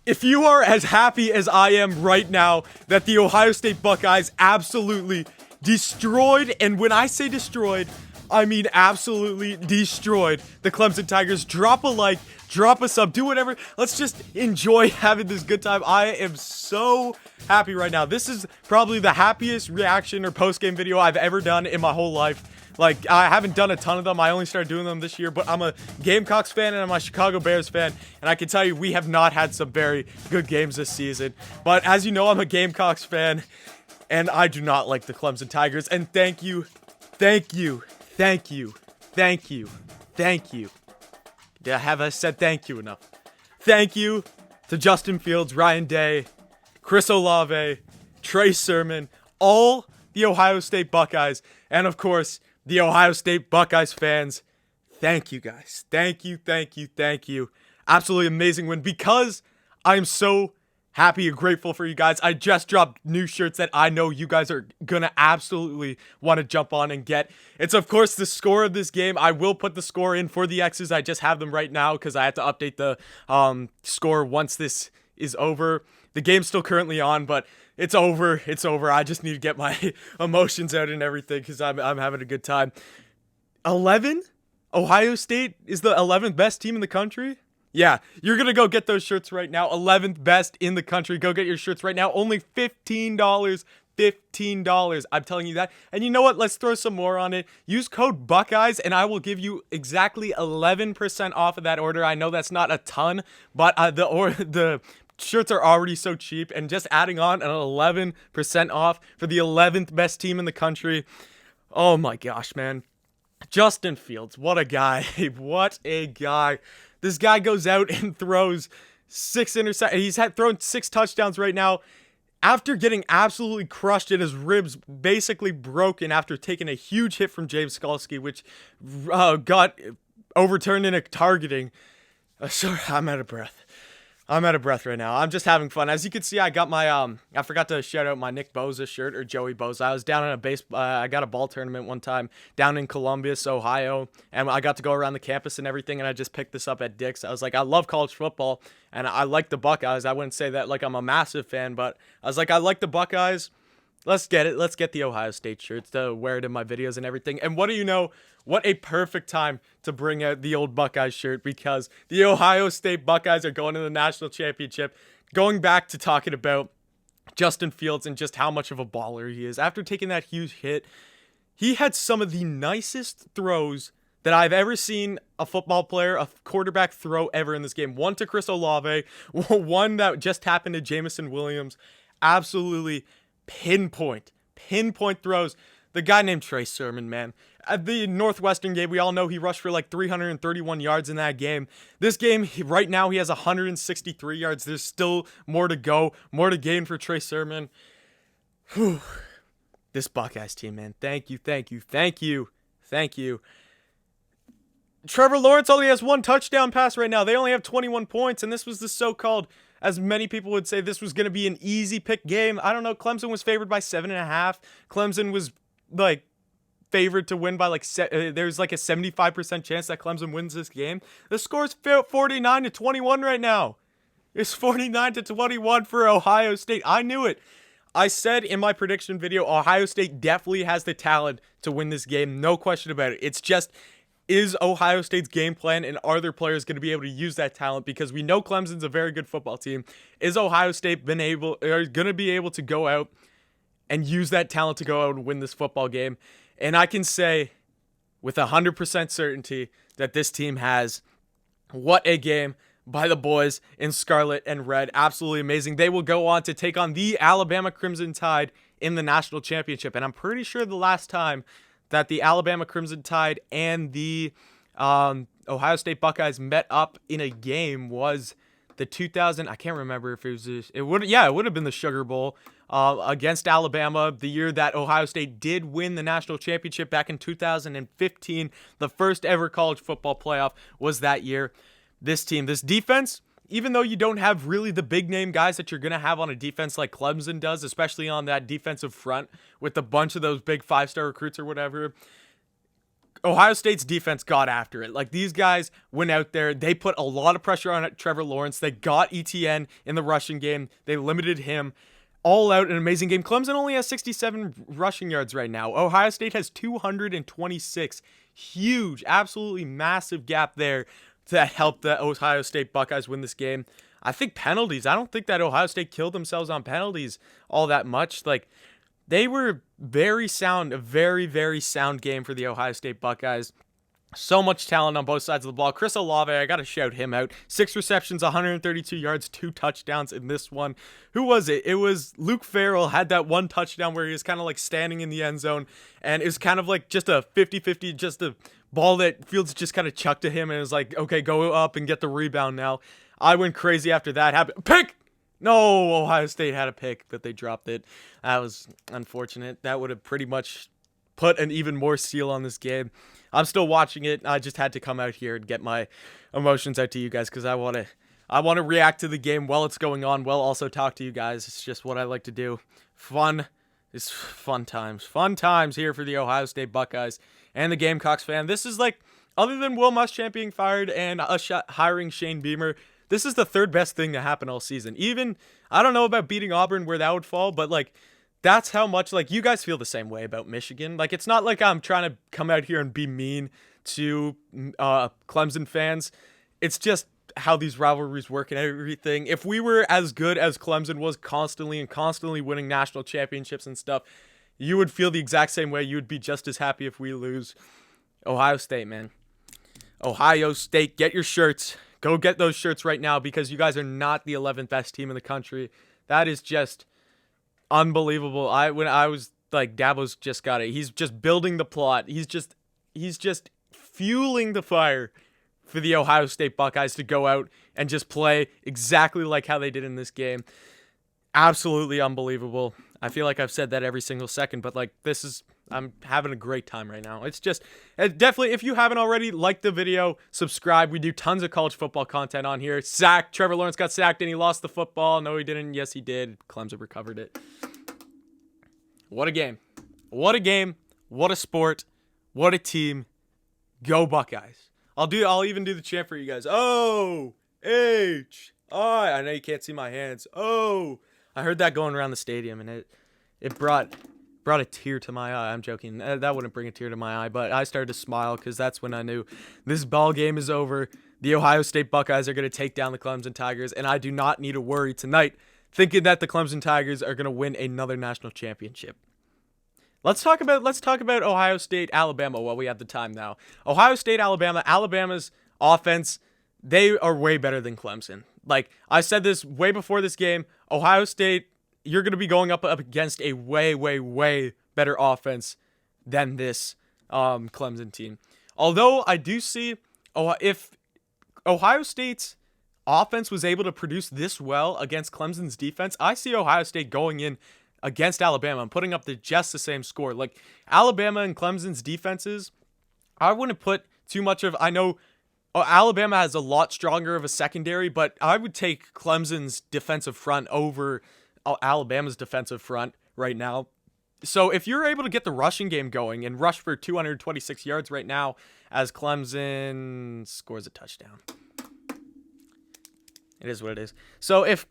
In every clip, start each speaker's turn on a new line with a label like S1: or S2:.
S1: If you are as happy as I am right now that the Ohio State Buckeyes absolutely destroyed, and when I say destroyed, I mean absolutely destroyed the Clemson Tigers, drop a like, drop a sub, do whatever. Let's just enjoy having this good time. I am so happy right now. This is probably the happiest reaction or post-game video I've ever done in my whole life. Like, I haven't done a ton of them. I only started doing them this year, but I'm a Gamecocks fan and I'm a Chicago Bears fan, and I can tell you we have not had some very good games this season. But as you know, I'm a Gamecocks fan, and I do not like the Clemson Tigers, and thank you. Have I said thank you enough? Thank you to Justin Fields, Ryan Day, Chris Olave, Trey Sermon, all the Ohio State Buckeyes, and of course, the Ohio State Buckeyes fans. Thank you guys. Thank you. Absolutely amazing win. Because I am so happy and grateful for you guys, I just dropped new shirts that I know you guys are gonna absolutely want to jump on and get. It's of course the score of this game. I will put the score in for the X's. I just have them right now because I have to update the score once this is over. The game's still currently on, but it's over. I just need to get my emotions out and everything because I'm having a good time. 11? Ohio State is the 11th best team in the country? Yeah, you're going to go get those shirts right now. 11th best in the country. Go get your shirts right now. Only $15. $15. I'm telling you that. And you know what? Let's throw some more on it. Use code Buckeyes and I will give you exactly 11% off of that order. I know that's not a ton, but the shirts are already so cheap, and just adding on an 11% off for the 11th best team in the country. Oh my gosh, man. Justin Fields, what a guy. What a guy. This guy goes out and throws 6 interceptions. He's thrown 6 touchdowns right now after getting absolutely crushed and his ribs basically broken after taking a huge hit from James Skalski, which got overturned in a targeting. Sorry, I'm out of breath right now. I'm just having fun. As you can see, I got my, I forgot to shout out my Nick Bosa shirt, or Joey Bosa. I was down in I got a ball tournament one time down in Columbus, Ohio, and I got to go around the campus and everything, and I just picked this up at Dick's. I was like, I love college football, and I like the Buckeyes. I wouldn't say that like I'm a massive fan, but I was like, I like the Buckeyes. Let's get it. Let's get the Ohio State shirts to wear it in my videos and everything. And what do you know? What a perfect time to bring out the old Buckeyes shirt, because the Ohio State Buckeyes are going to the national championship. Going back to talking about Justin Fields and just how much of a baller he is. After taking that huge hit, he had some of the nicest throws that I've ever seen a football player, a quarterback throw ever in this game. One to Chris Olave, one that just happened to Jamison Williams. Absolutely pinpoint throws. The guy named Trey Sermon, man. At the Northwestern game, we all know he rushed for like 331 yards in that game. This game, right now, he has 163 yards. There's still more to go, more to gain for Trey Sermon. Whew. This Buckeyes team, man. Thank you. Trevor Lawrence only has 1 touchdown pass right now. They only have 21 points, and this was the so-called, as many people would say, this was going to be an easy pick game. I don't know. Clemson was favored by 7.5. Clemson was like favored to win by like there's like a 75% chance that Clemson wins this game. The score's 49-21 right now. It's 49-21 for Ohio State. I knew it. I said in my prediction video, Ohio State definitely has the talent to win this game. No question about it. It's just, is Ohio State's game plan and are their players going to be able to use that talent? Because we know Clemson's a very good football team. Is Ohio State going to be able to go out and use that talent to go out and win this football game? And I can say with 100% certainty that this team has. What a game by the boys in scarlet and red. Absolutely amazing. They will go on to take on the Alabama Crimson Tide in the national championship. And I'm pretty sure the last time that the Alabama Crimson Tide and the Ohio State Buckeyes met up in a game was the 2000. I can't remember if it was. It would have been the Sugar Bowl against Alabama, the year that Ohio State did win the national championship back in 2015. The first ever college football playoff was that year. This team, this defense, even though you don't have really the big name guys that you're going to have on a defense like Clemson does, especially on that defensive front with a bunch of those big 5-star recruits or whatever, Ohio State's defense got after it. Like, these guys went out there. They put a lot of pressure on Trevor Lawrence. They got ETN in the rushing game. They limited him. All out, an amazing game. Clemson only has 67 rushing yards right now. Ohio State has 226. Huge, absolutely massive gap there that helped the Ohio State Buckeyes win this game. I think penalties. I don't think that Ohio State killed themselves on penalties all that much. Like, they were very sound, a very, very sound game for the Ohio State Buckeyes. So much talent on both sides of the ball. Chris Olave, I got to shout him out. 6 receptions, 132 yards, 2 touchdowns in this one. Who was it? It was Luke Farrell had that one touchdown where he was kind of like standing in the end zone, and it was kind of like just a 50-50, just a ball that Fields just kind of chucked to him, and it was like, okay, go up and get the rebound now. I went crazy after that. Happened. Pick! No, Ohio State had a pick, but they dropped it. That was unfortunate. That would have pretty much put an even more seal on this game. I'm still watching it. I just had to come out here and get my emotions out to you guys because I want to react to the game while it's going on, while also talk to you guys. It's just what I like to do. Fun is fun times. Fun times here for the Ohio State Buckeyes and the Gamecocks fan. This is like, other than Will Muschamp being fired and us hiring Shane Beamer, this is the third best thing to happen all season. Even, I don't know about beating Auburn where that would fall, but like, that's how much, like, you guys feel the same way about Michigan. Like, it's not like I'm trying to come out here and be mean to Clemson fans. It's just how these rivalries work and everything. If we were as good as Clemson was constantly winning national championships and stuff, you would feel the exact same way. You would be just as happy if we lose. Ohio State, man. Ohio State, get your shirts. Go get those shirts right now because you guys are not the 11th best team in the country. That is just unbelievable. When I was like, Dabo's just got it. He's just building the plot. He's just fueling the fire for the Ohio State Buckeyes to go out and just play exactly like how they did in this game. Absolutely unbelievable. I feel like I've said that every single second, but like, I'm having a great time right now. It's just, definitely, if you haven't already, like the video, subscribe. We do tons of college football content on here. Trevor Lawrence got sacked and he lost the football. No, he didn't. Yes, he did. Clemson recovered it. What a game. What a game. What a sport. What a team. Go Buckeyes. I'll even do the chant for you guys. O-H-I. I know you can't see my hands. Oh. I heard that going around the stadium, and it brought a tear to my eye. I'm joking. That wouldn't bring a tear to my eye, but I started to smile because that's when I knew this ball game is over. The Ohio State Buckeyes are going to take down the Clemson Tigers, and I do not need to worry tonight thinking that the Clemson Tigers are going to win another national championship. Let's talk about Ohio State, Alabama while we have the time now. Ohio State, Alabama. Alabama's offense, they are way better than Clemson. Like, I said this way before this game, Ohio State, you're going to be going up against a way, way, way better offense than this Clemson team. Although I do see, if Ohio State's offense was able to produce this well against Clemson's defense, I see Ohio State going in against Alabama and putting up just the same score. Like, Alabama and Clemson's defenses, I wouldn't put too much of, I know Alabama has a lot stronger of a secondary, but I would take Clemson's defensive front over Alabama's defensive front right now. So if you're able to get the rushing game going and rush for 226 yards right now as Clemson scores a touchdown. It is what it is. So if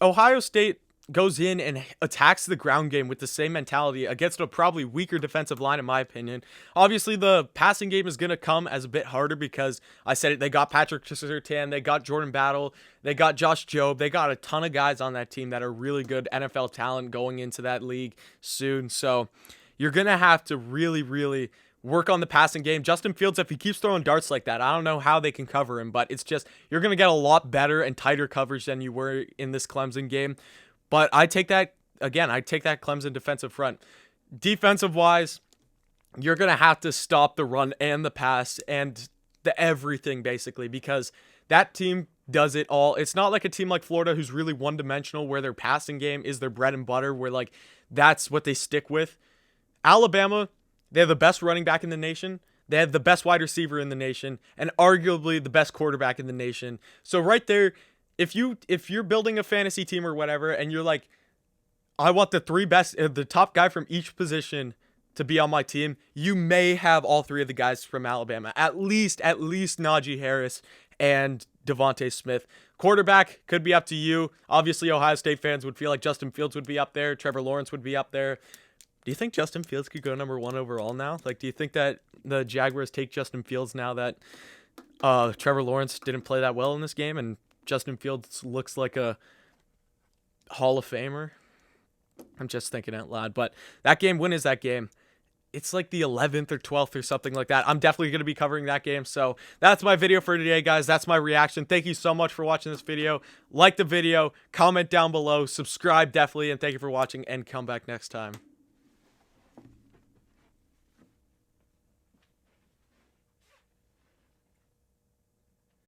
S1: Ohio State goes in and attacks the ground game with the same mentality against a probably weaker defensive line, in my opinion. Obviously, the passing game is going to come as a bit harder because I said it. They got Patrick Surtain, they got Jordan Battle, they got Josh Jobe, they got a ton of guys on that team that are really good NFL talent going into that league soon. So you're going to have to really, really work on the passing game. Justin Fields, if he keeps throwing darts like that, I don't know how they can cover him, but it's just, you're going to get a lot better and tighter coverage than you were in this Clemson game. But I take that Clemson defensive front. Defensive-wise, you're going to have to stop the run and the pass and the everything, basically, because that team does it all. It's not like a team like Florida who's really one-dimensional, where their passing game is their bread and butter, where, like, that's what they stick with. Alabama, they have the best running back in the nation. They have the best wide receiver in the nation, and arguably the best quarterback in the nation. So right there, if you're building a fantasy team or whatever, and you're like, I want the top guy from each position to be on my team, you may have all three of the guys from Alabama. At least Najee Harris and Devontae Smith. Quarterback could be up to you. Obviously, Ohio State fans would feel like Justin Fields would be up there. Trevor Lawrence would be up there. Do you think Justin Fields could go number 1 overall now? Like, do you think that the Jaguars take Justin Fields now that Trevor Lawrence didn't play that well in this game and Justin Fields looks like a Hall of Famer? I'm just thinking out loud. But that game, when is that game? It's like the 11th or 12th or something like that. I'm definitely going to be covering that game. So that's my video for today, guys. That's my reaction. Thank you so much for watching this video. Like the video, comment down below, subscribe definitely, and thank you for watching, and come back next time.